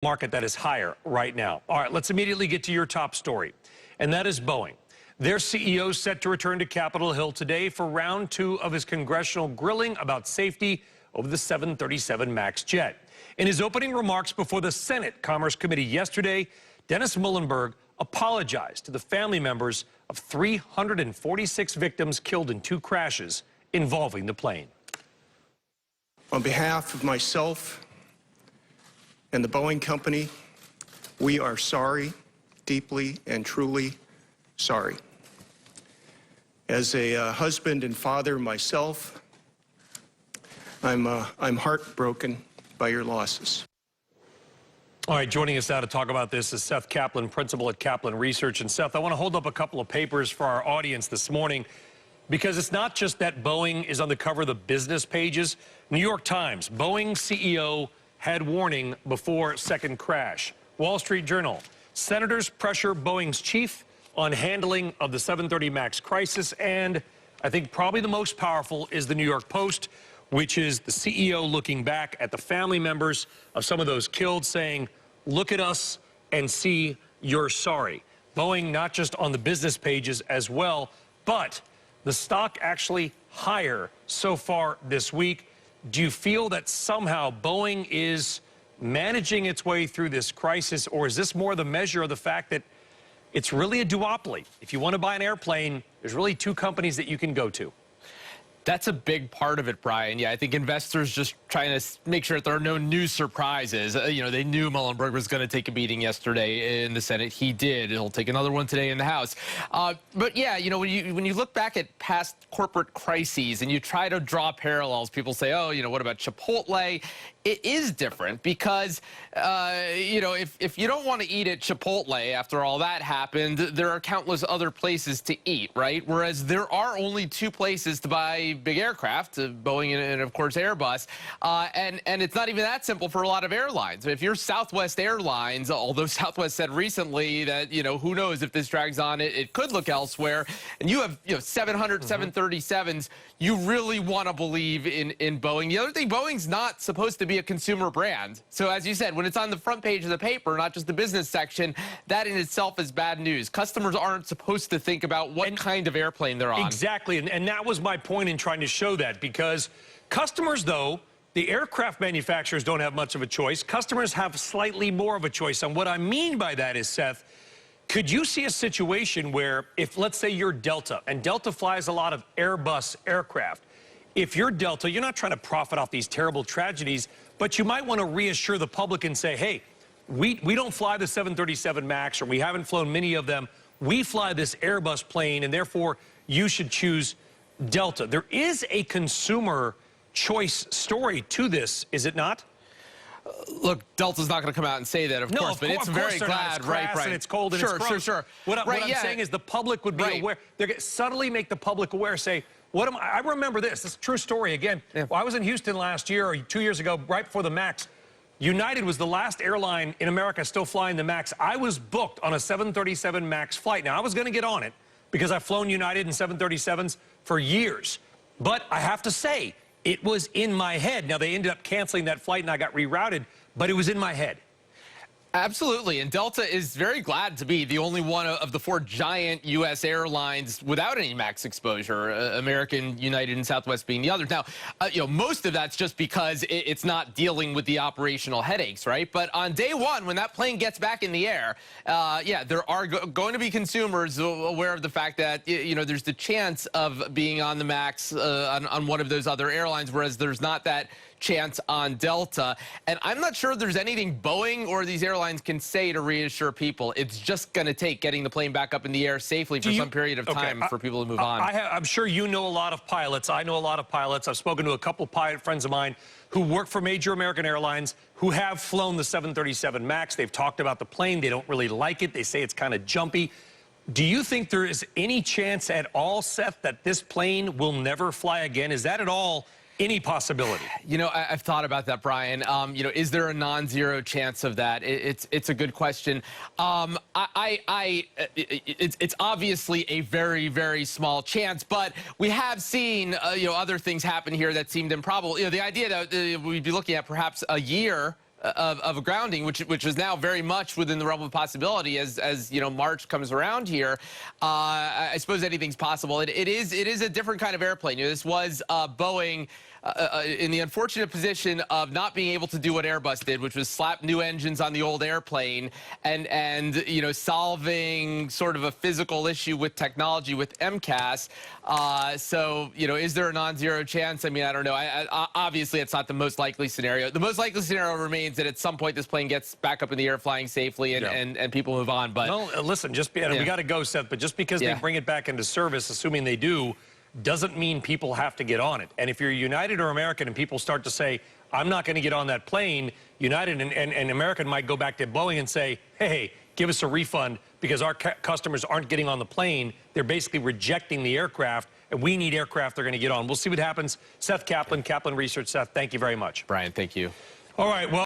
market that is higher right now. All right, let's immediately get to your top story, and that is Boeing. Their CEO set to return to Capitol Hill today for round 2 of his congressional grilling about safety over the 737 MAX jet. In his opening remarks before the Senate Commerce Committee yesterday, Dennis Muilenburg apologized to the family members of 346 victims killed in 2 crashes involving the plane. On behalf of myself and the Boeing company, we are sorry, deeply and truly sorry. As a husband and father myself, I'm heartbroken by your losses. All right, joining us now to talk about this is Seth Kaplan, principal at Kaplan Research. And Seth, I want to hold up a couple of papers for our audience this morning, because it's not just that Boeing is on the cover of the business pages. New York Times, Boeing CEO had warning before second crash. Wall Street Journal, senators pressure Boeing's chief on handling of the 737 MAX crisis. And I think probably the most powerful is the New York Post, which is the CEO looking back at the family members of some of those killed, saying, look at us and see you're sorry. Boeing not just on the business pages as well, but the stock actually higher so far this week. Do you feel that somehow Boeing is managing its way through this crisis, or is this more the measure of the fact that it's really a duopoly? If you want to buy an airplane, there's really 2 companies that you can go to. That's a big part of it, Brian. Yeah, I think investors just trying to make sure that there are no new surprises. You know, they knew Muilenburg was going to take a beating yesterday in the Senate. He did. He'll take another one today in the House. But yeah, you know, when you look back at past corporate crises and you try to draw parallels, people say, oh, you know, what about Chipotle? It is different because, you know, if you don't want to eat at Chipotle after all that happened, there are countless other places to eat, right? Whereas there are only 2 places to buy big aircraft, Boeing and of course Airbus, and it's not even that simple for a lot of airlines. If you're Southwest Airlines, although Southwest said recently that, you know, who knows if this drags on, it could look elsewhere, and you have, you know, 700 737s, you really want to believe in Boeing. The other thing, Boeing's not supposed to be a consumer brand. So as you said, when it's on the front page of the paper, not just the business section, that in itself is bad news. Customers aren't supposed to think about what kind of airplane they're on. Exactly, and that was my point in trying to show that, because customers, though, the aircraft manufacturers don't have much of a choice. Customers have slightly more of a choice. And what I mean by that is, Seth, could you see a situation where if, let's say, you're Delta, and Delta flies a lot of Airbus aircraft, if you're Delta, you're not trying to profit off these terrible tragedies, but you might want to reassure the public and say, hey, we don't fly the 737 MAX, or we haven't flown many of them. We fly this Airbus plane, and therefore you should choose Delta. There is a consumer choice story to this, is it not? Look, Delta's not going to come out and say that, of course, but it's very glad, right, and it's cold and it's gross. Sure. What I'm saying is the public would be aware. They're going to subtly make the public aware, say, I remember this. This is a true story. Again, well, I was in Houston last year or 2 years ago, right before the MAX. United was the last airline in America still flying the MAX. I was booked on a 737 MAX flight. Now, I was going to get on it because I've flown United and 737s for years. But I have to say, it was in my head. Now, they ended up canceling that flight and I got rerouted, but it was in my head. Absolutely, and Delta is very glad to be the only one of the 4 giant U.S. airlines without any MAX exposure, American, United, and Southwest being the others. Now, you know, most of that's just because it's not dealing with the operational headaches, right? But on day 1, when that plane gets back in the air, yeah, there are going to be consumers aware of the fact that, you know, there's the chance of being on the MAX on one of those other airlines, whereas there's not that chance on Delta. And I'm not sure there's anything Boeing or these airlines can say to reassure people. It's just going to take getting the plane back up in the air safely for some period of time for people to move on. I'm sure you know a lot of pilots. I know a lot of pilots. I've spoken to a couple pilot friends of mine who work for major American airlines who have flown the 737 MAX. They've talked about the plane. They don't really like it. They say it's kind of jumpy. Do you think there is any chance at all, Seth, that this plane will never fly again? Is that at all any possibility? You know, I've thought about that, Brian. You know, is there a non-zero chance of that? It's a good question. It's obviously a very, very small chance, but we have seen, you know, other things happen here that seemed improbable. You know, the idea that we'd be looking at perhaps a year of a grounding, which is now very much within the realm of possibility as you know, March comes around here. I suppose anything's possible. It is a different kind of airplane. You know, this was Boeing in the unfortunate position of not being able to do what Airbus did, which was slap new engines on the old airplane and you know, solving sort of a physical issue with technology with MCAS. So, you know, is there a non-zero chance? I mean, I don't know. Obviously, it's not the most likely scenario. The most likely scenario remains that at some point this plane gets back up in the air flying safely and people move on. But well, listen, we got to go, Seth, but just because they bring it back into service, assuming they do, doesn't mean people have to get on it. And if you're United or American and people start to say, I'm not going to get on that plane, United and American might go back to Boeing and say, hey, give us a refund because our customers aren't getting on the plane. They're basically rejecting the aircraft, and we need aircraft they're going to get on. We'll see what happens. Seth Kaplan, Kaplan Research. Seth, thank you very much. Brian, thank you. All right, well.